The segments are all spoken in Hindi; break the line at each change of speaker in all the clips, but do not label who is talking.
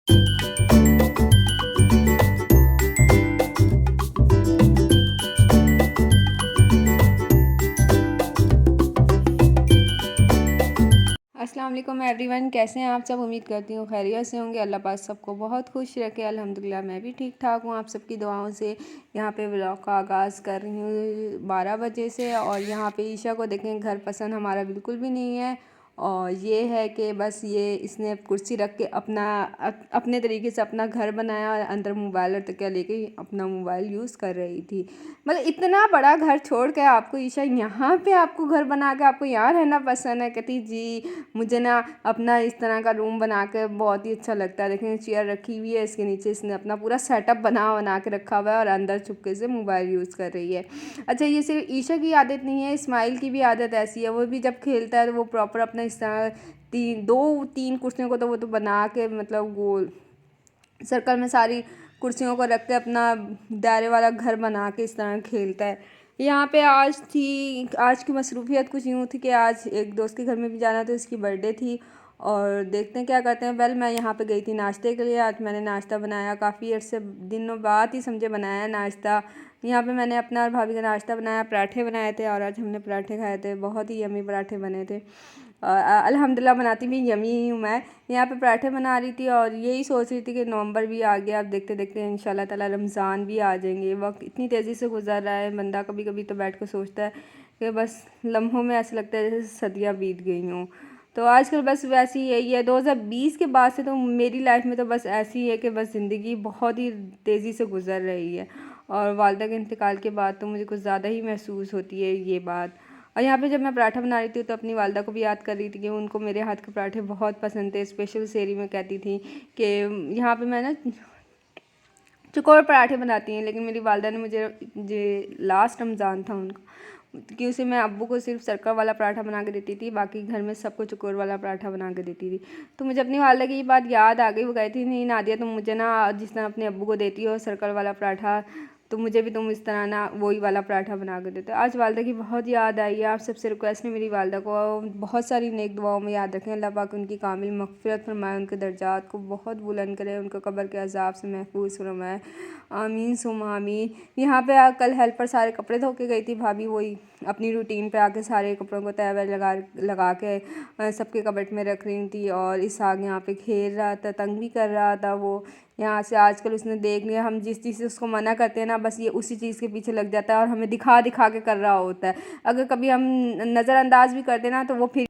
अस्सलाम वालेकुम एवरीवन, कैसे हैं आप सब। उम्मीद करती हूँ खैरियत से होंगे। अल्लाह पाक सबको बहुत खुश रखे। अल्हम्दुलिल्लाह मैं भी ठीक ठाक हूँ, आप सबकी दुआओं से। यहाँ पे व्लॉग का आगाज़ कर रही हूँ 12 बजे से। और यहाँ पे ईशा को देखें, घर पसंद हमारा बिल्कुल भी नहीं है। और ये है कि बस ये इसने कुर्सी रख के अपने तरीके से अपना घर बनाया और अंदर मोबाइल और तकिया लेके अपना मोबाइल यूज़ कर रही थी। मतलब इतना बड़ा घर छोड़ के आपको ईशा यहाँ पे आपको घर बना के आपको यहाँ रहना पसंद है। कहती जी मुझे ना अपना इस तरह का रूम बना के बहुत ही अच्छा लगता है। देखें चेयर रखी हुई है, इसके नीचे इसने अपना पूरा सेटअप बना के रखा हुआ है और अंदर चुपके से मोबाइल यूज़ कर रही है। अच्छा, ये सिर्फ ईशा की आदत नहीं है, इस्माइल की भी आदत ऐसी है। वो भी जब खेलता है तो वो प्रॉपर अपना इस तरह दो तीन कुर्सियों को तो वो तो बना के मतलब गोल सर्कल में सारी कुर्सियों को रख के अपना दायरे वाला घर बना के इस तरह खेलता है। यहाँ पे आज की मसरूफियत कुछ यूँ थी कि आज एक दोस्त के घर में भी जाना था, उसकी बर्थडे थी। और देखते हैं क्या करते हैं। वेल मैं यहाँ पे गई थी नाश्ते के लिए। आज मैंने नाश्ता बनाया, काफ़ी अर्से दिनों बाद ही समझे बनाया नाश्ता। यहाँ पे मैंने अपना और भाभी का नाश्ता बनाया, पराठे बनाए थे और आज हमने पराठे खाए थे। बहुत ही यमी पराठे बने थे। अल्हम्दुलिल्लाह बनाती भी यमी ही हूँ मैं। यहाँ पे पराठे बना रही थी और यही सोच रही थी कि नवंबर भी आ गया। अब देखते देखते इंशाल्लाह ताला रमज़ान भी आ जाएंगे। वक्त इतनी तेज़ी से गुजर रहा है, बंदा कभी कभी तो बैठ कर सोचता है कि बस लम्हों में ऐसा लगता है जैसे सदियाँ बीत गई हों। तो आजकल बस वैसे ही यही है। 2020 के बाद से तो मेरी लाइफ में तो बस ऐसी ही है कि बस ज़िंदगी बहुत ही तेज़ी से गुजर रही है। और वालिदा के इंतकाल के बाद तो मुझे कुछ ज़्यादा ही महसूस होती है ये बात। और यहाँ पे जब मैं पराठा बना रही थी तो अपनी वालिदा को भी याद कर रही थी कि उनको मेरे हाथ के पराठे बहुत पसंद थे। स्पेशल सेरी में कहती थी कि यहाँ पे मैं ना चुकोर पराठे बनाती हैं, लेकिन मेरी वालिदा ने मुझे लास्ट रमज़ान था उनका कि उसे मैं अब्बू को सिर्फ सर्कल वाला पराठा बना के देती थी, बाकी घर में सबको चुकोर वाला पराठा बना के देती थी। तो मुझे अपनी वालिदा की ये बात याद आ गई। वो कहती थी नहीं नादिया, तुम मुझे ना जिस तरह अपने अब्बू को देती हो सर्कल वाला पराठा, तो मुझे भी तुम इस तरह ना वही वाला पराठा बना कर देते। आज वालिदा की बहुत याद आई है। आप सबसे रिक्वेस्ट है मेरी वालिदा को बहुत सारी नेक दुआओं में याद रखें। अल्लाह पाक उनकी कामिल मग़फ़िरत फरमाए, उनके दर्जात को बहुत बुलंद करे, उनको कब्र के अज़ाब से महफूज फरमाए। आमीन सुम आमीन। यहाँ पे कल हेल्पर सारे कपड़े धो के गई थी भाभी, वही अपनी रूटीन पे आके सारे कपड़ों को तय वय लगा के सबके कबट में रख रही थी। और इसहाक यहाँ पे खेल रहा था, तंग भी कर रहा था वो यहाँ से। आजकल उसने देख लिया हम जिस चीज़ से उसको मना करते हैं ना, बस ये उसी चीज़ के पीछे लग जाता है और हमें दिखा दिखा के कर रहा होता है। अगर कभी हम नज़रअंदाज भी कर देना तो वो फिर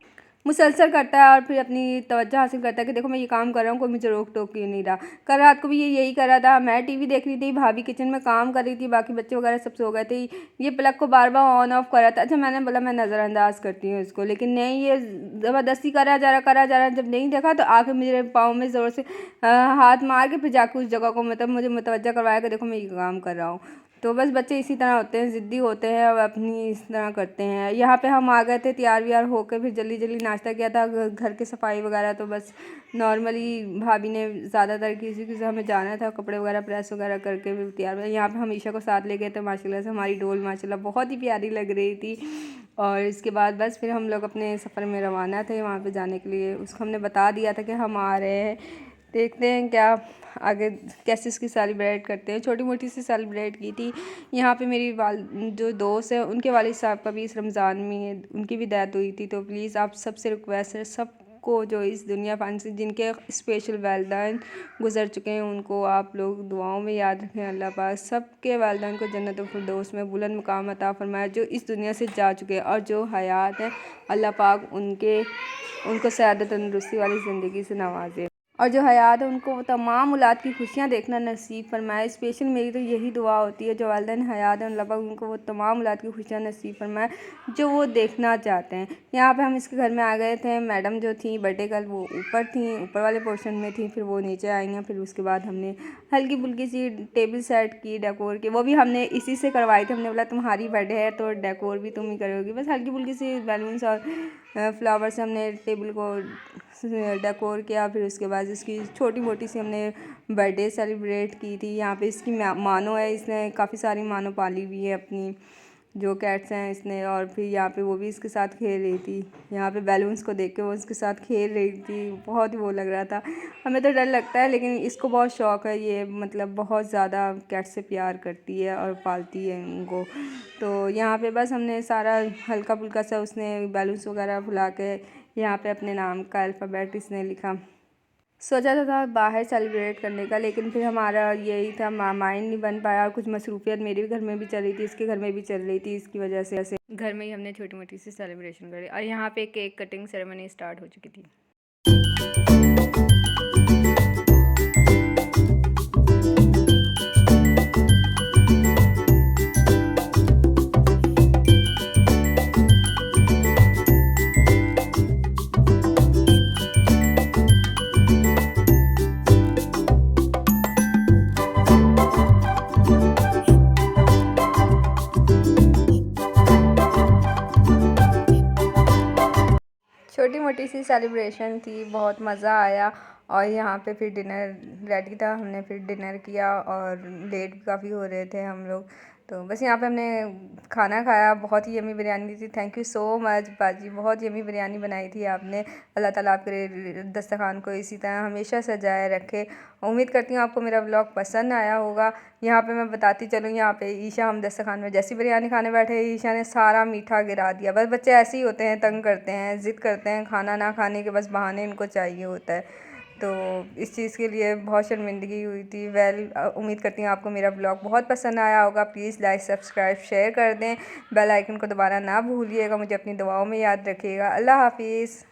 मुसलसल करता है और फिर अपनी तवज्जो हासिल करता है कि देखो मैं ये काम कर रहा हूँ, कोई मुझे रोक टोक क्यों नहीं रहा। कल रात को भी ये यही कर रहा था। मैं टीवी देख रही थी, भाभी किचन में काम कर रही थी, बाकी बच्चे वगैरह सब सो गए थे। ये प्लग को बार बार ऑन ऑफ कर रहा था। अच्छा मैंने बोला मैं नज़रअंदाज करती हूँ इसको, लेकिन नहीं, ये ज़बरदस्ती करा जा रहा। जब नहीं देखा तो आके मेरे पाँव में ज़ोर से हाथ मार के फिर जाके उस जगह को मतलब मुझे मुतवज्जा करवाया कि देखो मैं ये काम कर रहा हूँ। तो बस बच्चे इसी तरह होते हैं, ज़िद्दी होते हैं और अपनी इस तरह करते हैं। यहाँ पे हम आ गए थे तैयार व्यार होकर, फिर जल्दी जल्दी नाश्ता किया था, घर की सफाई वगैरह तो बस नॉर्मली भाभी ने ज़्यादातर किसी किसी हमें जाना था, कपड़े वगैरह प्रेस वगैरह करके फिर तैयार हुआ। यहाँ पे हम ईशा को साथ ले गए थे, माशाल्लाह से हमारी डोल माशाल्लाह बहुत ही प्यारी लग रही थी। और इसके बाद बस फिर हम लोग अपने सफ़र में रवाना थे वहाँ पे जाने के लिए। उसको हमने बता दिया था कि हम आ रहे हैं, देखते हैं क्या आगे कैसे इसकी सेलिब्रेट करते हैं। छोटी मोटी सी सेलिब्रेट की थी। यहाँ पे मेरी जो दोस्त है उनके वालिद साहब का भी इस रमज़ान में उनकी भी डेथ हुई थी। तो प्लीज़ आप सबसे रिक्वेस्ट है, सबको जो इस दुनिया फान से जिनके स्पेशल वालिदैन गुज़र चुके हैं उनको आप लोग दुआओं में याद रखें। अल्लाह पाक सबके वालिदैन को जन्नतुल फिरदौस में बुलंद मुकाम अता फरमाए। जो इस दुनिया से जा चुके हैं और जो हयात हैं, अल्लाह पाक उनको सआदत तंदुरुस्ती वाली ज़िंदगी से नवाजे। और जो हयात है उनको तमाम औलाद की खुशियाँ देखना नसीब फरमाए। स्पेशल मेरी तो यही दुआ होती है, जो वालिदैन हयात हैं अल्लाह पाक उनको वो तमाम औलाद की खुशियाँ नसीब फरमाए जो वो देखना चाहते हैं। यहाँ पे हम इसके घर में आ गए थे। मैडम जो थी बर्थडे कल वो ऊपर थी, ऊपर वाले पोर्शन में थी, फिर वो नीचे आई हैं। फिर उसके बाद हमने हल्की फुल्की सी टेबल सेट की डेकोर की, वो भी हमने इसी से करवाई थी। हमने बोला तुम्हारी बर्थडे है तो डेकोर भी तुम ही करोगी। बस हल्की फुल्की सी बैलून्स और फ्लावर से हमने टेबल को डेकोर किया। फिर उसके बाद इसकी छोटी मोटी सी हमने बर्थडे सेलिब्रेट की थी। यहाँ पे इसकी मानो है, इसने काफ़ी सारी मानो पाली हुई है अपनी। जो कैट्स हैं इसने, और फिर यहाँ पे वो भी इसके साथ खेल रही थी। यहाँ पे बैलून्स को देख के वो इसके साथ खेल रही थी, बहुत ही वो लग रहा था। हमें तो डर लगता है लेकिन इसको बहुत शौक़ है, ये मतलब बहुत ज़्यादा कैट से प्यार करती है और पालती है उनको। तो यहाँ पे बस हमने सारा हल्का फुल्का सा उसने बैलून्स वगैरह फुला के यहाँ पे अपने नाम का अल्फ़ाबेट इसने लिखा। सोचा था बाहर सेलिब्रेट करने का, लेकिन फिर हमारा यही था माइंड नहीं बन पाया, और कुछ मसरूफियत मेरे भी घर में भी चल रही थी, इसके घर में भी चल रही थी। इसकी वजह से ऐसे घर में ही हमने छोटी मोटी सी सेलिब्रेशन करी, और यहाँ पे केक कटिंग सेरेमनी स्टार्ट हो चुकी थी। छोटी मोटी सी सेलिब्रेशन थी, बहुत मज़ा आया। और यहाँ पे फिर डिनर रेडी था, हमने फिर डिनर किया, और लेट भी काफ़ी हो रहे थे हम लोग। तो बस यहाँ पे हमने खाना खाया, बहुत ही यमी बिरयानी थी। थैंक यू सो मच बाजी, बहुत यमी बिरयानी बनाई थी आपने। अल्लाह ताला आपके दस्तरखान को इसी तरह हमेशा सजाए रखे। उम्मीद करती हूँ आपको मेरा व्लॉग पसंद आया होगा। यहाँ पे मैं बताती चलूँ, यहाँ पे ईशा, हम दस्तरखान में जैसी बिरयानी खाने बैठे, ईशा ने सारा मीठा गिरा दिया। बस बच्चे ऐसे ही होते हैं, तंग करते हैं, ज़िद करते हैं, खाना ना खाने के बस बहाने इनको चाहिए होता है। तो इस चीज़ के लिए बहुत शर्मिंदगी हुई थी। उम्मीद करती हूँ आपको मेरा ब्लॉग बहुत पसंद आया होगा। प्लीज़ लाइक, सब्सक्राइब, शेयर कर दें। बेल आइकन को दबाना ना भूलिएगा। मुझे अपनी दुआओं में याद रखिएगा। अल्लाह हाफिज़।